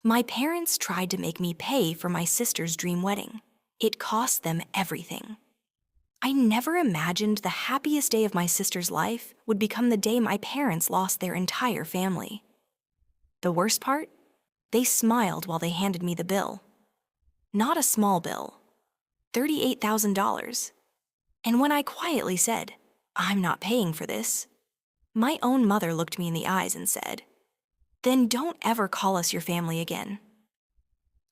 My parents tried to make me pay for my sister's dream wedding. It cost them everything. I never imagined the happiest day of my sister's life would become the day my parents lost their entire family. The worst part? They smiled while they handed me the bill. Not a small bill. $38,000. And when I quietly said, "I'm not paying for this," my own mother looked me in the eyes and said, "Then don't ever call us your family again."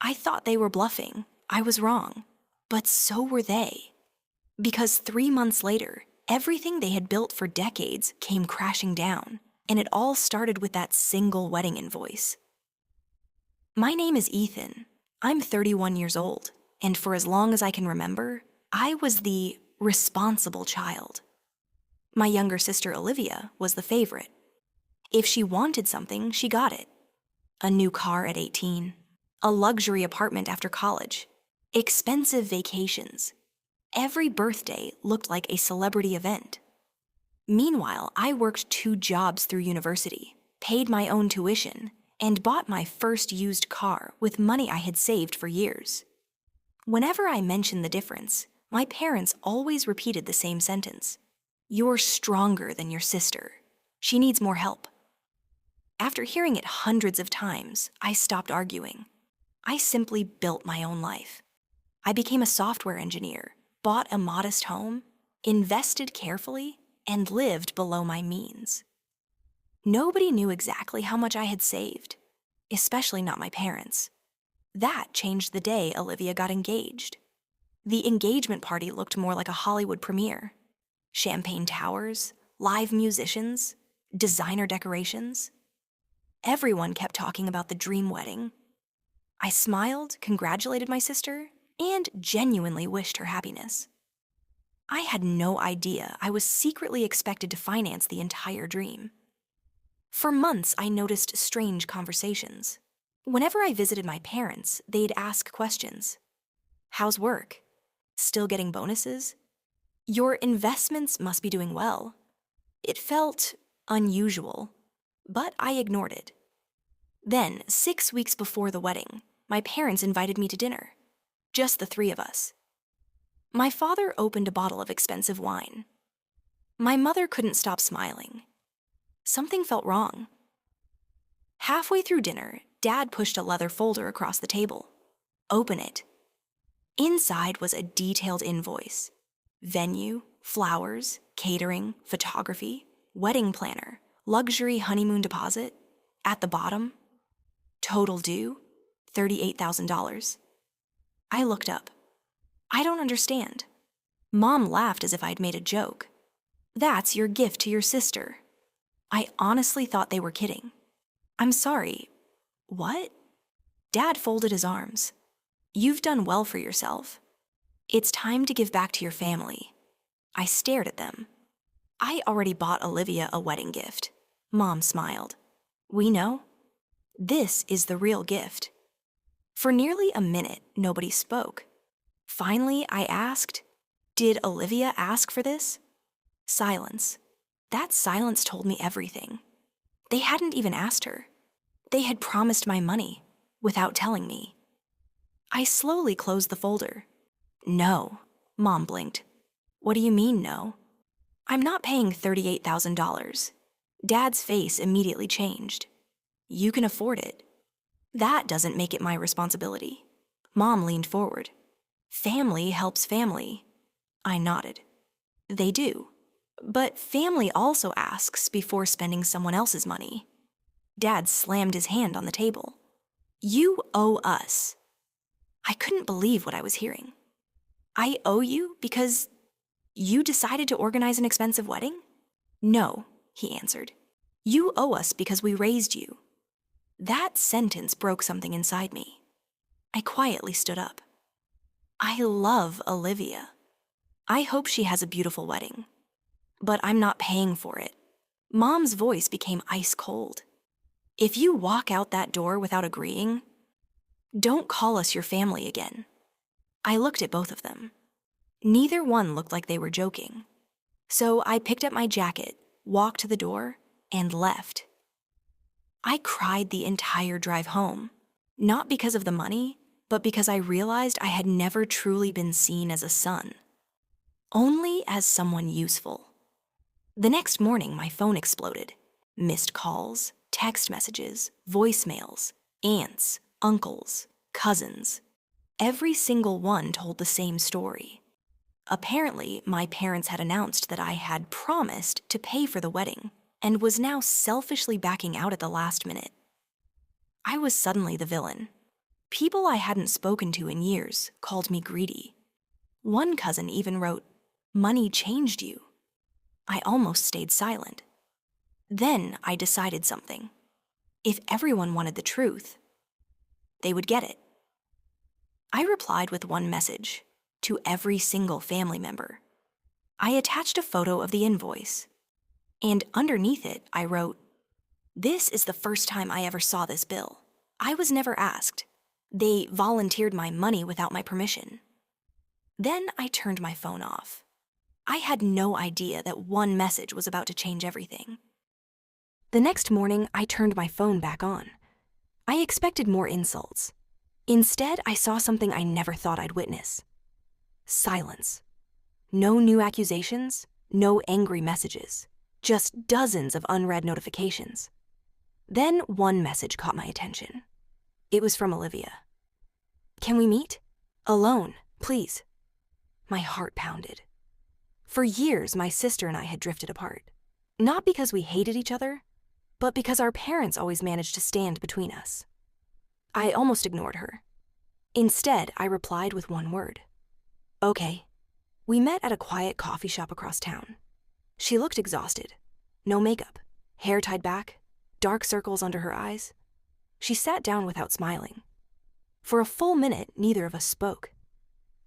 I thought they were bluffing. I was wrong. But so were they. Because 3 months later, everything they had built for decades came crashing down, and it all started with that single wedding invoice. My name is Ethan. I'm 31 years old, and for as long as I can remember, I was the responsible child. My younger sister Olivia was the favorite. If she wanted something, she got it. A new car at 18, a luxury apartment after college, expensive vacations. Every birthday looked like a celebrity event. Meanwhile, I worked 2 jobs through university, paid my own tuition, and bought my first used car with money I had saved for years. Whenever I mentioned the difference, my parents always repeated the same sentence: "You're stronger than your sister. She needs more help." After hearing it hundreds of times, I stopped arguing. I simply built my own life. I became a software engineer, bought a modest home, invested carefully, and lived below my means. Nobody knew exactly how much I had saved, especially not my parents. That changed the day Olivia got engaged. The engagement party looked more like a Hollywood premiere. Champagne towers, live musicians, designer decorations. Everyone kept talking about the dream wedding. I smiled, congratulated my sister, and genuinely wished her happiness. I had no idea I was secretly expected to finance the entire dream. For months, I noticed strange conversations. Whenever I visited my parents, they'd ask questions. "How's work? Still getting bonuses? Your investments must be doing well." It felt unusual, but I ignored it. Then, 6 weeks before the wedding, my parents invited me to dinner. Just the 3 of us. My father opened a bottle of expensive wine. My mother couldn't stop smiling. Something felt wrong. Halfway through dinner, Dad pushed a leather folder across the table. "Open it." Inside was a detailed invoice. Venue, flowers, catering, photography, wedding planner, luxury honeymoon deposit. At the bottom, total due, $38,000. I looked up. "I don't understand." Mom laughed as if I'd made a joke. "That's your gift to your sister." I honestly thought they were kidding. "I'm sorry. What?" Dad folded his arms. "You've done well for yourself. It's time to give back to your family." I stared at them. "I already bought Olivia a wedding gift." Mom smiled. "We know. This is the real gift." For nearly a minute, nobody spoke. Finally, I asked, "Did Olivia ask for this?" Silence. That silence told me everything. They hadn't even asked her. They had promised my money without telling me. I slowly closed the folder. "No," Mom blinked. "What do you mean, no?" "I'm not paying $38,000. Dad's face immediately changed. "You can afford it." "That doesn't make it my responsibility." Mom leaned forward. "Family helps family." I nodded. "They do. But family also asks before spending someone else's money." Dad slammed his hand on the table. "You owe us." I couldn't believe what I was hearing. "I owe you because you decided to organize an expensive wedding?" "No," he answered. "You owe us because we raised you." That sentence broke something inside me. I quietly stood up. I love Olivia. I hope she has a beautiful wedding. But I'm not paying for it. Mom's voice became ice cold. "If you walk out that door without agreeing, don't call us your family again." I looked at both of them. Neither one looked like they were joking. So I picked up my jacket, walked to the door, and left. I cried the entire drive home. Not because of the money, but because I realized I had never truly been seen as a son, only as someone useful. The next morning, my phone exploded. Missed calls, text messages, voicemails, aunts, uncles, cousins. Every single one told the same story. Apparently, my parents had announced that I had promised to pay for the wedding and was now selfishly backing out at the last minute. I was suddenly the villain. People I hadn't spoken to in years called me greedy. One cousin even wrote, "Money changed you." I almost stayed silent. Then I decided something. If everyone wanted the truth, they would get it. I replied with one message to every single family member. I attached a photo of the invoice, and underneath it, I wrote, "This is the first time I ever saw this bill. I was never asked. They volunteered my money without my permission." Then I turned my phone off. I had no idea that one message was about to change everything. The next morning, I turned my phone back on. I expected more insults. Instead, I saw something I never thought I'd witness. Silence. No new accusations, no angry messages, just dozens of unread notifications. Then one message caught my attention. It was from Olivia. "Can we meet? Alone, please." My heart pounded. For years, my sister and I had drifted apart. Not because we hated each other, but because our parents always managed to stand between us. I almost ignored her. Instead, I replied with one word. "Okay." We met at a quiet coffee shop across town. She looked exhausted. No makeup, hair tied back, dark circles under her eyes. She sat down without smiling. For a full minute, neither of us spoke.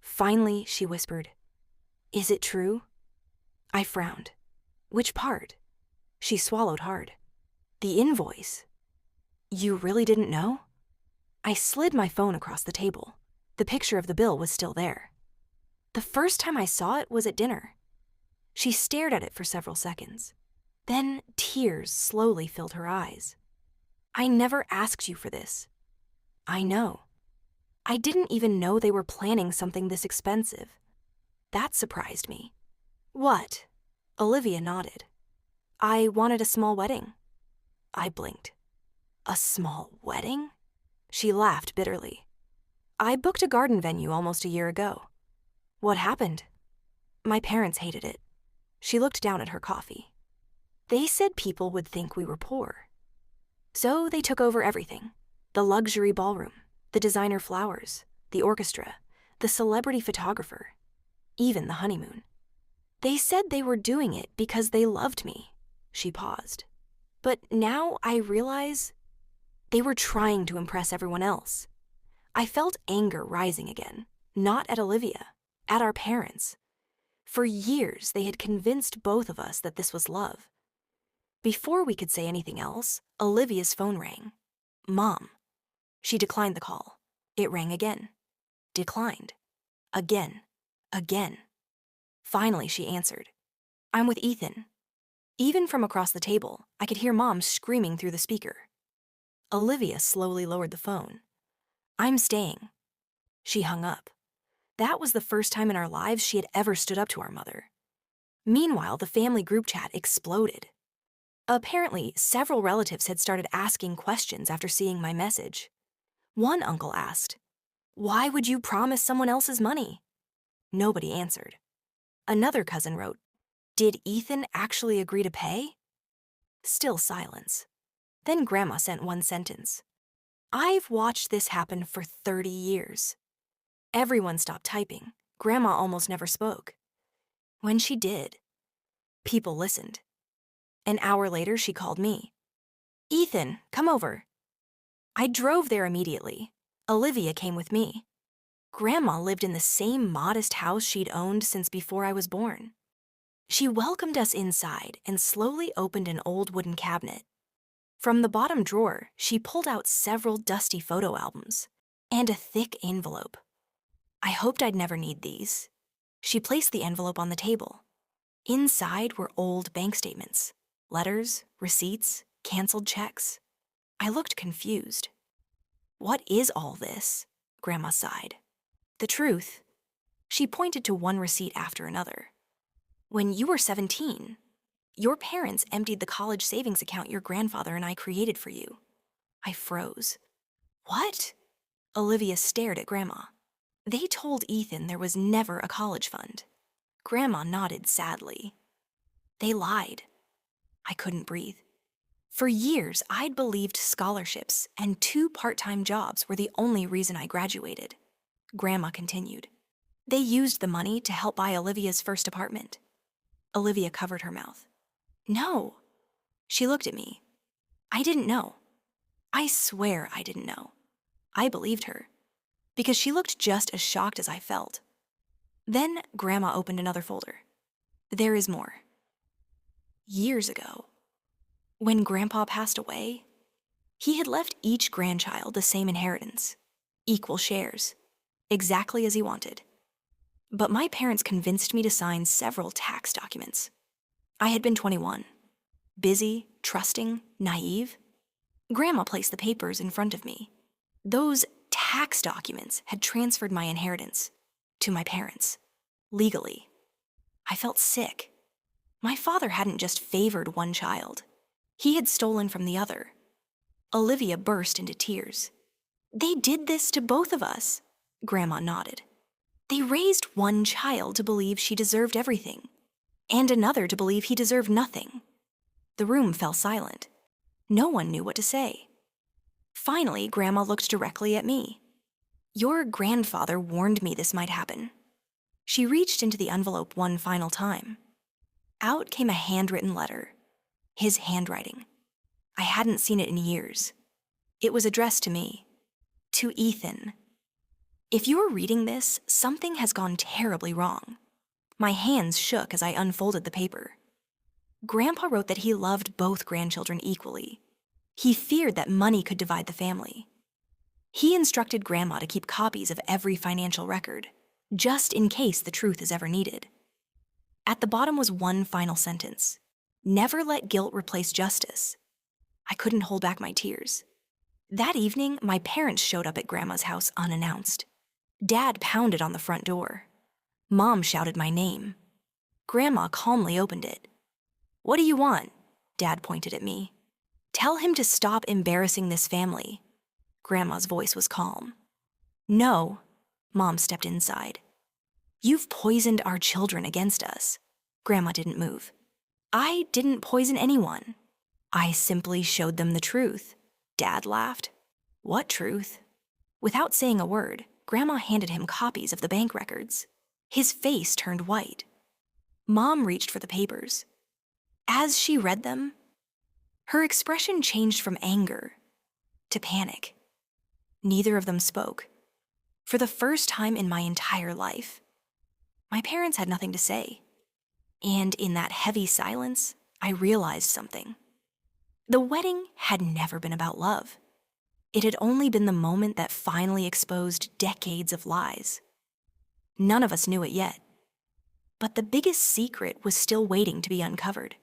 Finally, she whispered, "Is it true?" I frowned. "Which part?" She swallowed hard. "The invoice." "You really didn't know?" I slid my phone across the table. The picture of the bill was still there. "The first time I saw it was at dinner." She stared at it for several seconds. Then tears slowly filled her eyes. "I never asked you for this." "I know." "I didn't even know they were planning something this expensive." That surprised me. "What?" Olivia nodded. "I wanted a small wedding." I blinked. "A small wedding?" She laughed bitterly. "I booked a garden venue almost a year ago." "What happened?" "My parents hated it." She looked down at her coffee. "They said people would think we were poor. So they took over everything. The luxury ballroom, the designer flowers, the orchestra, the celebrity photographer, even the honeymoon. They said they were doing it because they loved me." She paused. "But now I realize they were trying to impress everyone else." I felt anger rising again, not at Olivia, at our parents. For years, they had convinced both of us that this was love. Before we could say anything else, Olivia's phone rang. "Mom." She declined the call. It rang again. Declined. Again. Again. Finally, she answered. "I'm with Ethan." Even from across the table, I could hear Mom screaming through the speaker. Olivia slowly lowered the phone. "I'm staying." She hung up. That was the first time in our lives she had ever stood up to our mother. Meanwhile, the family group chat exploded. Apparently, several relatives had started asking questions after seeing my message. One uncle asked, "Why would you promise someone else's money?" Nobody answered. Another cousin wrote, "Did Ethan actually agree to pay?" Still silence. Then Grandma sent one sentence. "I've watched this happen for 30 years. Everyone stopped typing. Grandma almost never spoke. When she did, people listened. An hour later, she called me. "Ethan, come over." I drove there immediately. Olivia came with me. Grandma lived in the same modest house she'd owned since before I was born. She welcomed us inside and slowly opened an old wooden cabinet. From the bottom drawer, she pulled out several dusty photo albums and a thick envelope. I hoped I'd never need these. She placed the envelope on the table. Inside were old bank statements, letters, receipts, canceled checks. I looked confused. What is all this? Grandma sighed. The truth. She pointed to one receipt after another. When you were 17, your parents emptied the college savings account your grandfather and I created for you. I froze. What? Olivia stared at Grandma. They told Ethan there was never a college fund. Grandma nodded sadly. They lied. I couldn't breathe. For years, I'd believed scholarships and 2 part-time jobs were the only reason I graduated. Grandma continued. They used the money to help buy Olivia's first apartment. Olivia covered her mouth. No. She looked at me. I didn't know. I swear I didn't know. I believed her, because she looked just as shocked as I felt. Then Grandma opened another folder. There is more. Years ago, when Grandpa passed away, he had left each grandchild the same inheritance, equal shares, exactly as he wanted. But my parents convinced me to sign several tax documents. I had been 21, busy, trusting, naive. Grandma placed the papers in front of me. Those tax documents had transferred my inheritance to my parents, legally. I felt sick. My father hadn't just favored one child. He had stolen from the other. Olivia burst into tears. They did this to both of us. Grandma nodded. They raised one child to believe she deserved everything, and another to believe he deserved nothing. The room fell silent. No one knew what to say. Finally, Grandma looked directly at me. Your grandfather warned me this might happen. She reached into the envelope one final time. Out came a handwritten letter. His handwriting. I hadn't seen it in years. It was addressed to me. To Ethan. If you're reading this, something has gone terribly wrong. My hands shook as I unfolded the paper. Grandpa wrote that he loved both grandchildren equally. He feared that money could divide the family. He instructed Grandma to keep copies of every financial record, just in case the truth is ever needed. At the bottom was one final sentence. Never let guilt replace justice. I couldn't hold back my tears. That evening, my parents showed up at Grandma's house unannounced. Dad pounded on the front door. Mom shouted my name. Grandma calmly opened it. What do you want? Dad pointed at me. Tell him to stop embarrassing this family. Grandma's voice was calm. No, Mom stepped inside. You've poisoned our children against us. Grandma didn't move. I didn't poison anyone. I simply showed them the truth. Dad laughed. What truth? Without saying a word, Grandma handed him copies of the bank records. His face turned white. Mom reached for the papers. As she read them, her expression changed from anger to panic. Neither of them spoke. For the first time in my entire life, my parents had nothing to say. And in that heavy silence, I realized something. The wedding had never been about love. It had only been the moment that finally exposed decades of lies. None of us knew it yet. But the biggest secret was still waiting to be uncovered.